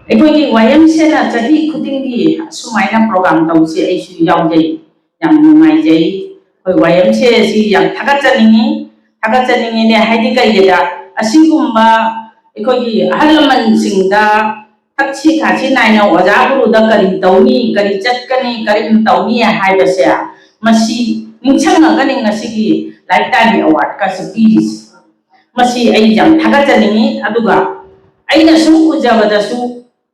ꯑꯩꯈꯣꯏꯒꯤ ꯋꯥꯌꯦꯜꯁꯦꯅ ꯆꯍꯤ ꯈꯨꯗꯤꯡꯒꯤ ꯁꯨꯃꯥꯏꯅ ꯄ꯭ꯔꯣꯒ꯭ꯔꯥꯝ ꯇꯧꯁꯤ ꯑꯩꯁꯨ ꯌꯥꯎꯖꯩ ꯌꯥꯝ ꯅꯨꯡꯉꯥꯏꯖꯩ ꯑꯩꯈꯣꯏ ꯋꯥꯌꯦꯜꯁꯦ ꯑꯁꯤ ꯌꯥꯝ ꯊꯥꯒꯠꯆꯅꯤꯡꯉꯤꯅꯦ ꯍꯥꯏꯗꯤ ꯀꯩꯒꯤꯗ ꯑꯁꯤꯒꯨꯝꯕ ꯑꯩꯈꯣꯏꯒꯤ ꯑꯍꯜ ꯂꯃꯟꯁꯤꯡꯗ ꯊꯛꯁꯤ ꯈꯥꯁꯤ ꯅꯥꯏꯅ ꯑꯣꯖꯥ ꯒꯨꯔꯨꯗ ꯀꯔꯤ ꯇꯧꯅꯤ ꯀꯔꯤ ꯆꯠꯀꯅꯤ ꯀꯔꯤ ꯇꯧꯅꯤ ꯍꯥꯏꯕꯁꯦ ꯃꯁꯤ ꯅꯤꯡꯁꯤꯡꯉꯒꯅꯤ ꯉꯁꯤꯒꯤ ꯂꯥꯏꯐꯇꯥꯏꯝꯒꯤ ꯑꯦꯋꯥꯔꯗꯀꯁꯨ ꯄꯤꯔꯤꯁꯦ ꯃꯁꯤ ꯑꯩ ꯌꯥꯝ ꯊꯥꯒꯠꯆꯅꯤꯡꯉꯤ ꯑꯗꯨꯒ ꯑꯩꯅ ꯁꯨꯝ ꯎꯖꯕꯗꯁꯨ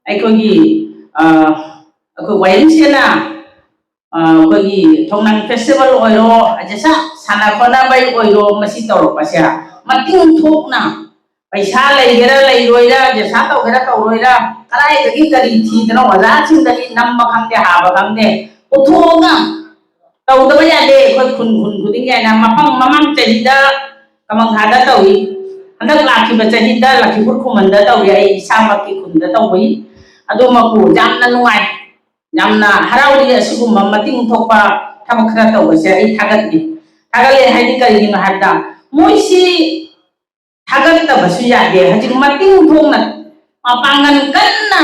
ꯑꯩꯈꯣꯏꯒꯤ ꯋꯥꯌꯦꯜꯁꯦꯅ ꯑꯩꯈꯣꯏꯒꯤ ꯊꯣꯡꯅꯥꯡ ꯐꯦꯁꯇꯤꯚꯦꯜ ꯑꯣꯏꯔꯣ ꯑꯗꯩ ꯁꯥꯟꯅ ꯈꯣꯠꯅꯕꯩ ꯑꯣꯏꯔꯣ ꯃꯁꯤ ꯇꯧꯔꯛꯄꯁꯦ ꯃꯇꯤꯡ ꯊꯣꯛꯅ पैसा लेगेरा लेगोइरा जैसा तौगेरा तौरोइरा कराइदगी करी थीदना ओजासिंदगी नम्मा खंगे हाबा खंगे उथोगा तौदबा यादे खoi खुन खुदिंग याना मफंग ममंग चहिदा कमंग हादा तौई हंदक लाखिबा चहिदा लाखिबुर खुमंदा तौई आई इसामकी खुंदा तौई अदो मकु जामना नुआई जामना हराउरी असिगुम्बा मतिंग थोकपा थबक खरा तौबसे आई थागले हाइदि करिगिनो हाबदा मोइसी थागत्तबसु यादे हजिक मतिंग थोंगना मपांगन कन्ना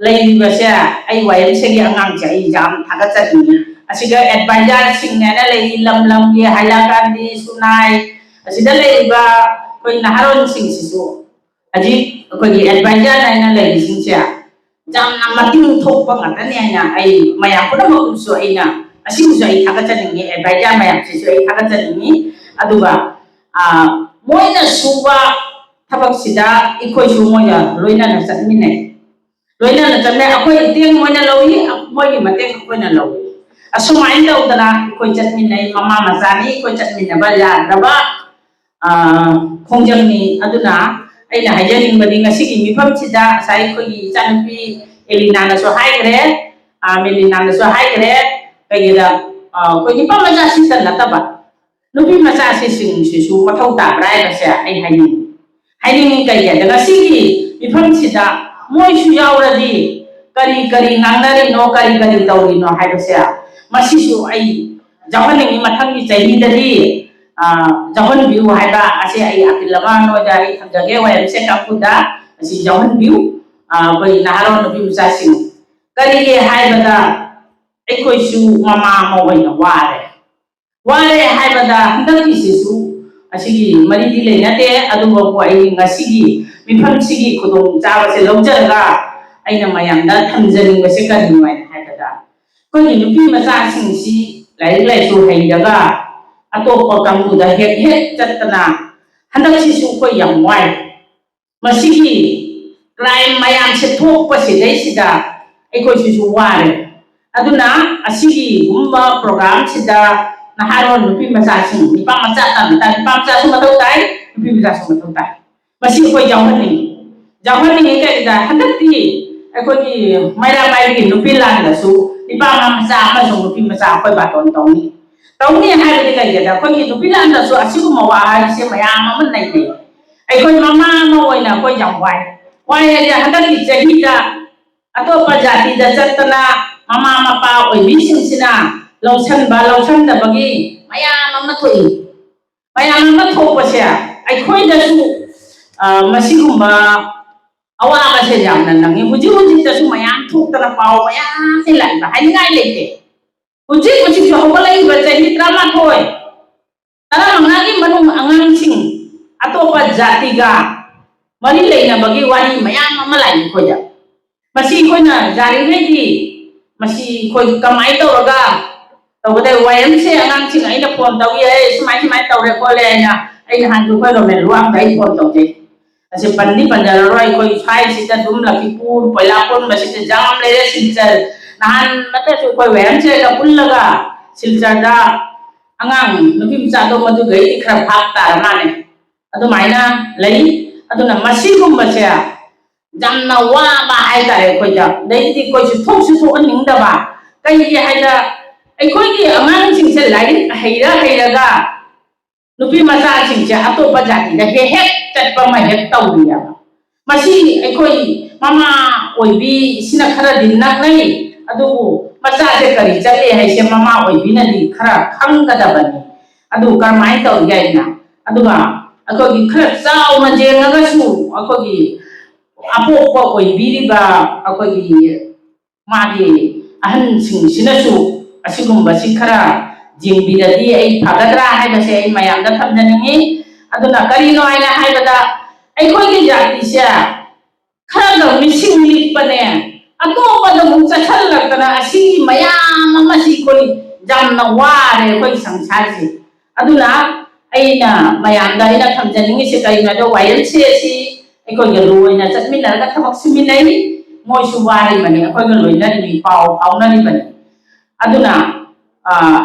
लेरिबसे आई वायलसेगी अंगांगसे आई जाम थागत्तनी असिगा एडवाइजर सिंगनेना लेरि लम लम के हाइलाकांदी सुनाई असिदा लेरिबा कोई नहारोन सिंगसिसु हजिक कोई adviser Naina लेरि सिंगसे जामना मतिंग थोकपा ngатani aina ai mayam pudamuksu aina असिगुसु आई थागत्तनी एडवाइजर mayamसिसु आई थागत्तनी अदुगा मोइना सुबा थबकसिदा इखोइसु मोइना लोइनाना चटमिने लोइनाना चटमे अखोइ टेंग मोइना लौई मोइगी मतेंग अखोइना लौई असुमाइन तौदना इखोइ चटमिने ममा मचानी इखोइ चटमिनबा याद्रबा खोंजंगनी अदुना अइना हाइजनिंगबदि ngasiगी मिफमसिदा साइ इखोइगी इचानुपि एलिनानासु हाइग्रे मेलिनानासु हाइग्रे कइगिदा कोइगी पमजा सिस्टम नतबा नुपी मचा सिंगसिसु मथौ ताब्रा हाइबसे आई हाइनिंग कइया ngasiगी मिफमसिदा मोइसु यावरदि करी करी नांगनरिनो करी करी तौरिनो हाइबसे मसिसु आई जहनिंग मथंगी चहिददि जहन बिउ हाइबा असे आई अपिलमा नोदा आई थजगे वायमसे कापुदा असि जहन बिउ कोइ नहारो नुपी मचा सिंग करिगे हाइबदा एखोइसु ममा मोइना वारे हाइबदा हंदकिसिसु असिगी मरिदि लेनाते अदुबो आई ngasiगी मिफमसिगी खुदों चाबसे लौजरगा आइना मयामदा थमजनिंगसे करिवाय हाइबदा कोइ नुपी मचा सिंगसी लाइक लाइसु हैदगा अतोपा कांगुदा हेक चतना हंदकिसिसु कोइ याम वाय मसिगी क्राइम मयाम से थोकपसे दैसिदा एखोइसु वारे अदुना असिगी गुम्बा प्रोग्राम सिदा नहारो नुपी मचा सिंग निपा मचा तमता निपा मचा सु मथौ ताई नुपी मचा सु मथौ ताई मसि कोइ जावहनि कइदा हंदति एखोइगी माइरा माइगी नुपी लांदसु निपा मचा अमसु नुपी मचा कोइ बातोन तौनी हाइबदि कइदा कोइगी नुपी लांदसु असिगु मवा हाइसे मयाम अमन नै एखोइ ममा मोइना कोइ जाववाय वाय हंदति चहिदा अतोपा जातिदा चतना ममा मपा ओइबिसिंसिना लौसनदबगी मयाम अमा थोपसे अखोइदसु मसिगुम्बा अवाबसे यामना नंगी हुजिदसु मयाम थोक्तना पाव मयाम से लाइबा हाइनाइ लेते हुजिसु हौगलाइबा चहि 38 तरामंगागी मनुंग अंगांसिंग अतोपा जातिगा मरि लेनबगी वानी मयाम अमा लाइ खोजा मसी खोइना जारिगैदि मसी खोइ कमाइ तौरगा तौबदे वायमसे अंगांसिंग आइना फोन तौई ए सुमाइ तौरे खोले आइना हांजु खोइ रोमेन रुआम दै फोन तौजे असे पन्नी पंजररोय खोइ फाइ सिदा दुम लखीपुर पैलापुर मसिते जाम लेरे सिलचर नहान मतसु खोइ वायमसे का पुल्लगा सिलचरदा अंगांग नुपी मचादो मदु गई खरा भाग तार माने अदु माइना लई अदुना मसिगुम्बसे जामना वाबा हाइतारे खोइदा दैति खोइसु थोकसु अनिंगदबा कइगे हाइदा अखोइगी अमांगसिंगसे लाइक हैरगा नुपी मचासिंगसे अतोपा जातिदा हेक चटपा मा हेक तौरिया मसी अखोइ ममा ओइबी सिना खरा दिन नक्नै अदुबु मचासे करि चले हाइसे ममा ओइबिनदि खरा खंगदबनि अदु करमाइ तौरियाइना अदुगा अखोइगी खरा चाउना जेंगगसु अखोइगी ꯑꯄꯣꯛꯄ ꯑꯣꯏꯕꯤꯔꯤꯕ ꯑꯩꯈꯣꯏꯒꯤ ꯃꯥꯒꯤ ꯑꯍꯟꯁꯤꯡꯁꯤꯅꯁꯨ ꯑꯁꯤꯒꯨꯝꯕꯁꯤ ꯈꯔ ꯌꯦꯡꯕꯤꯔꯗꯤ ꯑꯩ ꯐꯒꯗ꯭ꯔꯥ ꯍꯥꯏꯕꯁꯦ ꯑꯩ ꯃꯌꯥꯝꯗ ꯊꯝꯖꯅꯤꯡꯉꯤ ꯑꯗꯨꯅ ꯀꯔꯤꯅꯣ ꯍꯥꯏꯅ ꯍꯥꯏꯕꯗ ꯑꯩꯈꯣꯏꯒꯤ ꯖꯥꯇꯤꯁꯦ ꯈꯔꯒ ꯃꯤꯁꯤꯡ ꯂꯤꯛꯄꯅꯦ ꯑꯇꯣꯞꯄꯗ ꯑꯃꯨꯛ ꯆꯠꯁꯤꯜꯂꯛꯇꯅ ꯑꯁꯤꯒꯤ ꯃꯌꯥꯝ ꯑꯃꯁꯤ ꯑꯩꯈꯣꯏ ꯌꯥꯝꯅ ꯋꯥꯔꯦ ꯑꯩꯈꯣꯏ ꯁꯪꯁꯥꯔꯁꯦ ꯑꯗꯨꯅ ꯑꯩꯅ ꯃꯌꯥꯝꯗ ꯑꯩꯅ ꯊꯝꯖꯅꯤꯡꯉꯤꯁꯦ ꯀꯔꯤꯅꯣꯗ ꯋꯥꯌꯦꯜꯁꯦ ꯑꯁꯤ ꯑꯩꯈꯣꯏꯒ ꯂꯣꯏꯅ ꯆꯠꯃꯤꯟꯅꯔꯒ ꯊꯕꯛ ꯁꯨꯃꯤꯟꯅꯩ ꯃꯣꯏꯁꯨ ꯋꯥꯔꯤꯕꯅꯤ ꯑꯩꯈꯣꯏꯒ ꯂꯣꯏꯅꯔꯤꯕꯤ ꯄꯥꯎ ꯐꯥꯎꯅꯔꯤꯕꯅꯤ ꯑꯗꯨꯅ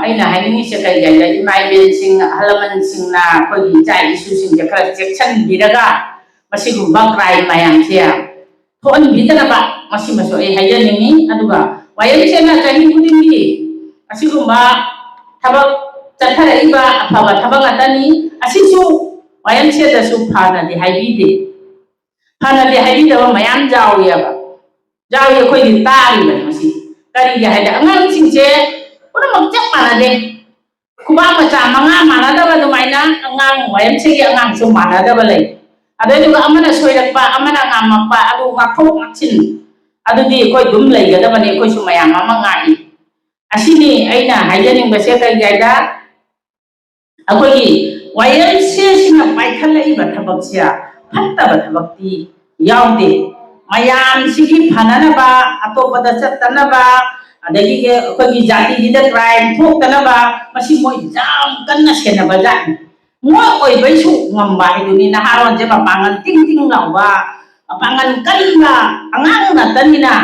ꯑꯩꯅ ꯍꯥꯏꯅꯤꯡꯉꯤꯁꯦ ꯀꯔꯤ ꯍꯥꯏꯗ ꯏꯃꯥ ꯏꯕꯦꯟꯁꯤꯡ ꯑꯍꯜ ꯂꯃꯟꯁꯤꯡꯅ ꯑꯩꯈꯣꯏꯒꯤ ꯏꯆꯥ ꯏꯁꯨꯁꯤꯡꯁꯦ ꯈꯔ ꯆꯦꯛꯁꯤꯟꯕꯤꯔꯒ ꯃꯁꯤꯒꯨꯝꯕ ꯀ꯭ꯔꯥꯏꯝ ꯃꯌꯥꯝꯁꯦ ꯊꯣꯛꯍꯟꯕꯤꯗꯅꯕ ꯃꯁꯤꯃꯁꯨ ꯑꯩ ꯍꯥꯏꯖꯅꯤꯡꯉꯤ ꯑꯗꯨꯒ ꯋꯥꯌꯦꯜꯁꯦꯅ ꯆꯍꯤ ꯈꯨꯗꯤꯡꯒꯤ ꯑꯁꯤꯒꯨꯝꯕ ꯊꯕꯛ ꯆꯠꯊꯔꯛꯏꯕ ꯑꯐꯕ ꯊꯕꯛ ꯉꯥꯛꯇꯅꯤ ꯑꯁꯤꯁꯨ ꯋꯥꯌꯦꯜꯁꯦꯗꯁꯨ ꯐꯅꯗꯤ ꯍꯥꯏꯕꯤꯗꯦ ꯐꯅꯗꯤ ꯍꯥꯏꯕꯤꯗꯕ ꯃꯌꯥꯝ ꯌꯥꯎꯏꯑꯕ ꯌꯥꯎꯏ ꯑꯩꯈꯣꯏꯗꯤ ꯇꯥꯔꯤꯕꯅꯤ ꯃꯁꯤ ꯀꯔꯤꯒꯤ ꯍꯥꯏꯗꯤ ꯑꯉꯥꯡꯁꯤꯡꯁꯦ ꯄꯨꯝꯅꯃꯛ ꯆꯞ ꯃꯥꯟꯅꯗꯦ ꯈꯨꯕꯥꯛ ꯃꯆꯥ ꯃꯉꯥ ꯃꯥꯟꯅꯗꯕ ꯑꯗꯨꯃꯥꯏꯅ ꯑꯉꯥꯡ ꯋꯥꯌꯦꯜꯁꯦꯒꯤ ꯑꯉꯥꯡꯁꯨ ꯃꯥꯟꯅꯗꯕ ꯂꯩ ꯑꯗꯨꯗꯨꯒ ꯑꯃꯅ ꯁꯣꯏꯔꯛꯄ ꯑꯃꯅ ꯉꯥꯝꯃꯛꯄ ꯑꯗꯨ ꯉꯥꯛꯊꯣꯛ ꯉꯥꯛꯁꯤꯟ ꯑꯗꯨꯗꯤ ꯑꯩꯈꯣꯏ ꯑꯗꯨꯝ ꯂꯩꯒꯗꯕꯅꯤ ꯑꯩꯈꯣꯏꯁꯨ ꯃꯌꯥꯝ ꯑꯃ ꯉꯥꯛꯏ ꯑꯁꯤꯅꯤ ꯑꯩꯅ ꯍꯥꯏꯖꯅꯤꯡꯕꯁꯦ ꯀꯔꯤ ꯍꯥꯏꯗ ꯑꯩꯈꯣꯏꯒꯤ ꯋꯥꯌꯦꯜꯁꯦꯁꯤꯅ ꯄꯥꯏꯈꯠꯂꯛꯏꯕ ꯊꯕꯛꯁꯦ ꯐꯠꯇꯕ ꯊꯕꯛꯇꯤ ꯌꯥꯎꯗꯦ ꯃꯌꯥꯝꯁꯤꯒꯤ ꯐꯅꯅꯕ ꯑꯇꯣꯞꯄꯗ ꯆꯠꯇꯅꯕ ꯑꯗꯒꯤ ꯑꯩꯈꯣꯏꯒꯤ ꯖꯥꯇꯤꯁꯤꯗ ꯀ꯭ꯔꯥꯏꯝ ꯊꯣꯛꯇꯅꯕ ꯃꯁꯤ ꯃꯣꯏ ꯌꯥꯝ ꯀꯟꯅ ꯁꯦꯟꯅꯕ ꯖꯥꯠꯅꯤ ꯃꯣꯏ ꯑꯣꯏꯕꯩꯁꯨ ꯉꯝꯕ ꯍꯥꯏꯗꯨꯅꯤ ꯅꯍꯥꯔꯣꯟꯁꯦ ꯃꯄꯥꯡꯒꯜ ꯇꯤꯡ ꯇꯤꯡ ꯂꯥꯎꯕ ꯃꯄꯥꯡꯒꯜ ꯀꯟꯕ ꯑꯉꯥꯡ ꯉꯥꯛꯇꯅꯤꯅ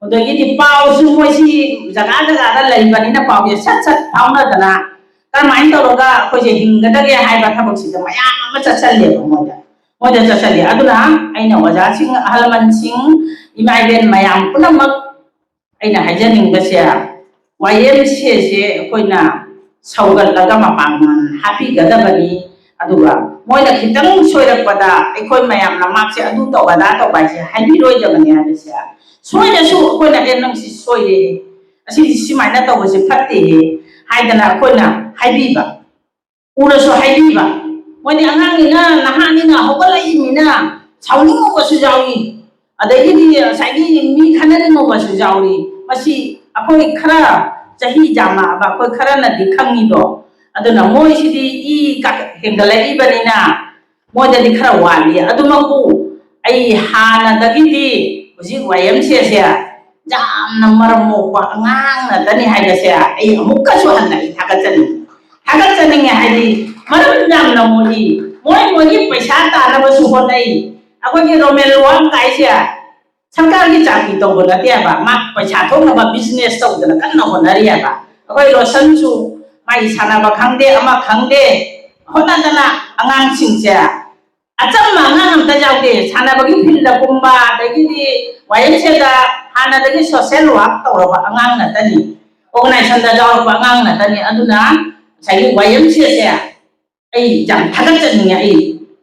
ꯑꯗꯒꯤꯗꯤ ꯄꯥꯎꯁꯨ ꯃꯣꯏꯁꯤ ꯖꯒꯥ ꯖꯒꯥꯗ ꯂꯩꯕꯅꯤꯅ ꯄꯥꯎꯁꯦ ꯁꯠ ꯁꯠ ꯐꯥꯎꯅꯗꯅ ꯀꯔꯝꯍꯥꯏꯅ ꯇꯧꯔꯒ ꯑꯩꯈꯣꯏꯁꯦ ꯍꯤꯡꯒꯗꯒꯦ ꯍꯥꯏꯕ ꯊꯕꯛꯁꯤꯗ ꯃꯌꯥꯝ ꯑꯃ ꯆꯠꯁꯜꯂꯦꯕ ꯃꯣꯏꯗ ꯆꯠꯁꯜꯂꯦ ꯑꯗꯨꯅ ꯑꯩꯅ ꯑꯣꯖꯥꯁꯤꯡ ꯑꯍꯜ ꯂꯃꯟꯁꯤꯡ ꯏꯃꯥ ꯏꯕꯦꯟ ꯃꯌꯥꯝ ꯄꯨꯝꯅꯃꯛ ꯑꯩꯅ ꯍꯥꯏꯖꯅꯤꯡꯕꯁꯦ ꯋꯥꯌꯦꯜꯁꯦꯁꯦ ꯑꯩꯈꯣꯏꯅ ꯁꯧꯒꯠꯂꯒ ꯃꯄꯥꯡꯒꯜ ꯍꯥꯞꯄꯤꯒꯗꯕꯅꯤ ꯑꯗꯨꯒ ꯃꯣꯏꯅ खितंग सोइरक्पदा अखोई मयाम नमाक्से अदु तौगदा तौबाइसे हाइबिरोइदबने हाइबसे सोइदसु अखोइना ए नंगसि सोइरे असि सिमाइना तौबसे फत्ते हे हाइदना अखोइना हाइबिबा उरसु हाइबिबा मोइनि अंगांनिना नहानिना होगलाइमिना साउनिंगबसु जाउई अदगिदि साइगी मी खननिंगबसु जाउई मसि अखोइ खरा चही जामा बा अखोइ खरा नदि खंगिदो अदुना मोइसिदि ई का हेंगलाइबनिना मोइददि खरा वाली अदुमकु आई हानदगिदि हुजि वायमसेसे जामना मरमोपा अंगांगना दनि हाइबसे आई अमुक्कसु हन्नाइ थागतचनि हाइदि मरम जामना मोइ पैसा तानबसु होनाइ अखोइगि रोमेल वाम काइसे सरकार की चाकरी तौब नतेबा मा पैसा थोनबा बिजनेस तौदना कन्ना होनरियाबा अखोइ रोशनसु माइ सानाबा खंगदे अमा खंगदे होनादना अंगांसिंसे अचम्मा अंगांग अमता जाउदे सानाबगी फिल्ड कुंबा दगिदि वायमसेदा हानादगी सोशल वर्क तौरबा अंगांग नतनी ऑर्गेनाइजेशन दा जाउरबा अंगांग नतनी अदुना साइ वायमसेसे आई जाम थागतचनि आई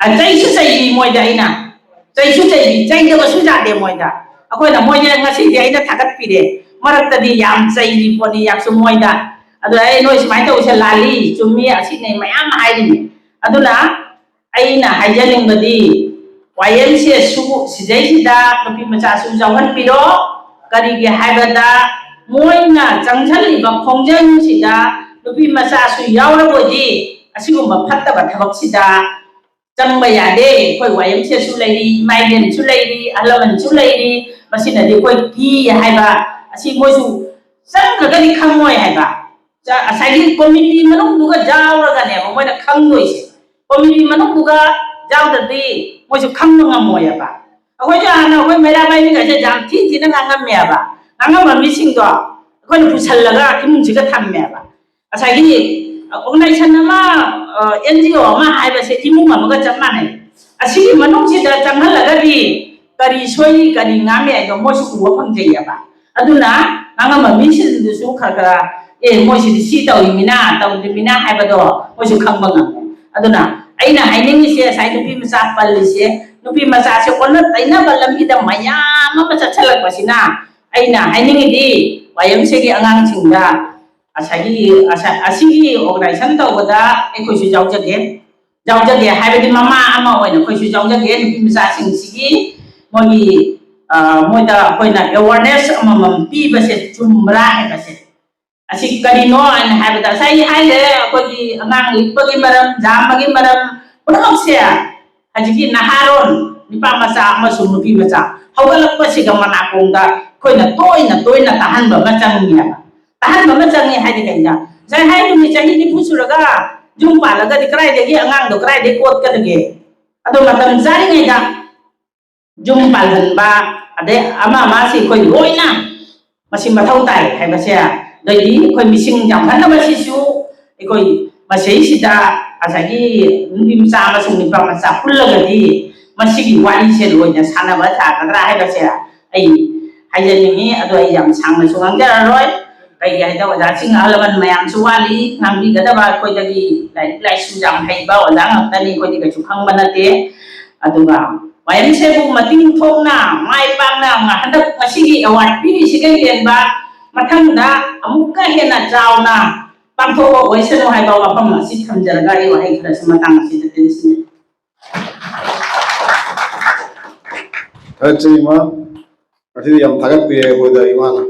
अजैसु सै मोइदा आइना चैसु चै चैदबसु जादे मोइदा अखोइना मोइने ngasi दे आइना थागत पिरे मरक्तदि याम चैरि पोनि याक्सु मोइदा अदु आई नोइ सिमाइ तौसे लाली चुम्मी असिने मयाम हाइरिनि अदुना आइना हाइजनिंगबदि वायमसे सु सिजैसिदा नुपि मचासु जावहन पिरो करिगे हाइबदा मोइना चंगझलिबा खोंजंसिदा नुपि मचासु यावरबोदि असिगुम्बा फत्तबा थबकसिदा चंबा यादे कोई वायमसे सु लैरि माइलेन सु लैरि अहलमन सु लैरि मसिनदि कोई की हाइबा असि मोइसु चंगगनि खंगोय हाइबा साइडि कमिटी मनुंगदुगा जावरगाने मोइना खंगोइसे कमिटी मनुंगदुगा जावददि मोइसु खंग ngमोयबा अखोइ जाना अखोइ मेरा बाइनि गासे जाम थि थिना ngangमेबा ngangमा मिसिंदो अखोइ पुसलगा इमुंसिगा थाममेबा असाइदि ऑर्गेनाइजेशन मा एनजीओ मा हाइबसे इमुंग अमगा चमाने असिगि मनुंसिदा चंगहलगदि करी सोई करी ngame आइदो मोइसु उवा फंगजेयबा अदुना ngangमा मिसिंदुसु खरखरा ए मोइसिदि सी तौइमिना तौदिमिना हाइबदो मोइसु खंगबंग अदुना आइना हाइनिंगिसे साइ नुपि मचा पल्लिसे नुपि मचासे ओन्न तैना बलमबिदा मयाम अमा चछलकपसिना आइना हाइनिंगिदि वायमसेगी अंगांसिंदा असिगी ऑर्गेनाइजेशन तौबदा एखोइसु जाउजगे हाइबदि ममा अमा ओइना खोइसु जाउजगे नुपि मचासिंसिगी ꯃꯣꯏꯒꯤ ꯃꯣꯏꯗ ꯑꯩꯈꯣꯏꯅ ꯑꯦꯋꯥꯔꯅꯦꯁ ꯑꯃꯃꯝ ꯄꯤꯕꯁꯦ ꯆꯨꯝꯕ꯭ꯔꯥ ꯍꯥꯏꯕꯁꯦ ꯑꯁꯤ ꯀꯔꯤꯅꯣ ꯍꯥꯏꯅ ꯍꯥꯏꯕꯗ ꯉꯁꯥꯏ ꯍꯥꯏꯈ꯭ꯔꯦ ꯑꯩꯈꯣꯏꯒꯤ ꯑꯉꯥꯡ ꯂꯤꯛꯄꯒꯤ ꯃꯔꯝ ꯖꯥꯝꯕꯒꯤ ꯃꯔꯝ ꯄꯨꯝꯅꯃꯛꯁꯦ ꯍꯧꯖꯤꯛꯀꯤ ꯅꯍꯥꯔꯣꯟ ꯅꯨꯄꯥ ꯃꯆꯥ ꯑꯃꯁꯨꯡ ꯅꯨꯄꯤ ꯃꯆꯥ ꯍꯧꯒꯠꯂꯛꯄꯁꯤꯒ ꯃꯅꯥꯀꯣꯡꯗ ꯑꯩꯈꯣꯏꯅ ꯇꯣꯏꯅ ꯇꯥꯍꯟꯕ ꯑꯃ ꯆꯪꯉꯦꯕ ꯇꯥꯍꯟꯕ ꯑꯃ ꯆꯪꯉꯦ ꯍꯥꯏꯗꯤ ꯀꯩꯅꯣ ꯉꯁꯥꯏ ꯍꯥꯏꯗꯨꯅꯤ ꯆꯍꯤ 40 ꯁꯨꯔꯒ ꯌꯨꯝ ꯄꯥꯜꯂꯒꯗꯤ ꯀꯗꯥꯏꯗꯒꯤ ꯑꯉꯥꯡꯗꯣ ꯀꯗꯥꯏꯗꯒꯤ ꯀꯣꯠꯀꯗꯒꯦ ꯑꯗꯣ ꯃꯇꯝ ꯆꯥꯔꯤꯉꯩꯗ ꯌꯨꯝ ꯄꯥꯜꯍꯟꯕ ꯑꯗꯩ ꯑꯃꯁꯤ ꯑꯩꯈꯣꯏ ꯂꯣꯏꯅ ꯃꯁꯤ ꯃꯊꯧ ꯇꯥꯏ ꯍꯥꯏꯕꯁꯦ ꯑꯗꯩꯗꯤ ꯑꯩꯈꯣꯏ ꯃꯤꯁꯤꯡ ꯌꯥꯝꯍꯟꯅꯕꯁꯤꯁꯨ ꯑꯩꯈꯣꯏ ꯃꯁꯤꯁꯤꯗ ꯉꯁꯥꯏꯒꯤ ꯅꯨꯄꯤ ꯃꯆꯥ ꯑꯃꯁꯨꯡ ꯅꯨꯄꯥ ꯃꯆꯥ ꯄꯨꯜꯂꯒꯗꯤ ꯃꯁꯤꯒꯤ ꯋꯥꯔꯤꯁꯦ ꯂꯣꯏꯅ ꯁꯥꯟꯅꯕ ꯌꯥꯒꯗ꯭ꯔꯥ ꯍꯥꯏꯕꯁꯦ ꯑꯩ ꯍꯥꯏꯖꯅꯤꯡꯉꯤ ꯑꯗꯣ ꯑꯩ ꯌꯥꯝ ꯁꯥꯡꯅꯁꯨ ꯉꯥꯡꯖꯔꯔꯣꯏ ꯀꯩꯒꯤ ꯍꯥꯏꯗ ꯑꯣꯖꯥꯁꯤꯡ ꯑꯍꯜ ꯂꯃꯟ ꯃꯌꯥꯝꯁꯨ ꯋꯥꯠꯂꯤ ꯉꯥꯡꯕꯤꯒꯗꯕ ꯑꯩꯈꯣꯏꯗꯒꯤ ꯂꯥꯏꯔꯤꯛ ꯂꯥꯏꯁꯨ ꯌꯥꯝ ꯍꯩꯕ ꯑꯣꯖꯥ ꯉꯥꯛꯇꯅꯤ ꯑꯩꯈꯣꯏꯗꯤ ꯀꯩꯁꯨ ꯈꯪꯕ ꯅꯠꯇꯦ ꯑꯗꯨꯒ ꯋꯥꯌꯦꯜꯁꯦꯕꯨ ꯃꯇꯤꯡ ꯊꯣꯛꯅ ꯃꯥꯏ ꯄꯥꯛꯅ ꯍꯟꯗꯛ ꯉꯁꯤꯒꯤ ꯑꯦꯋꯥꯔꯗ ꯄꯤꯔꯤꯁꯤꯒ ꯍꯦꯟꯕ ꯃꯊꯪꯗ ꯑꯃꯨꯛꯀ ꯍꯦꯟꯅ ꯆꯥꯎꯅ ꯄꯥꯡꯊꯣꯛꯄ ꯑꯣꯏꯁꯅꯨ ꯍꯥꯏꯕ ꯋꯥꯐꯝ ꯑꯁꯤ ꯊꯝꯖꯔꯒ ꯑꯩ ꯋꯥꯍꯩ ꯈꯔꯁꯨ ꯃꯇꯥꯡ ꯑꯁꯤꯗ ꯇꯦꯟꯁꯤꯟꯖꯔꯤ ꯊꯥꯒꯠꯆꯔꯤ ꯏꯃꯥ ꯉꯁꯤꯗꯤ ꯌꯥꯝ ꯊꯥꯒꯠꯄꯤꯔꯦ ꯑꯩꯈꯣꯏꯗ ꯏꯃꯥꯅ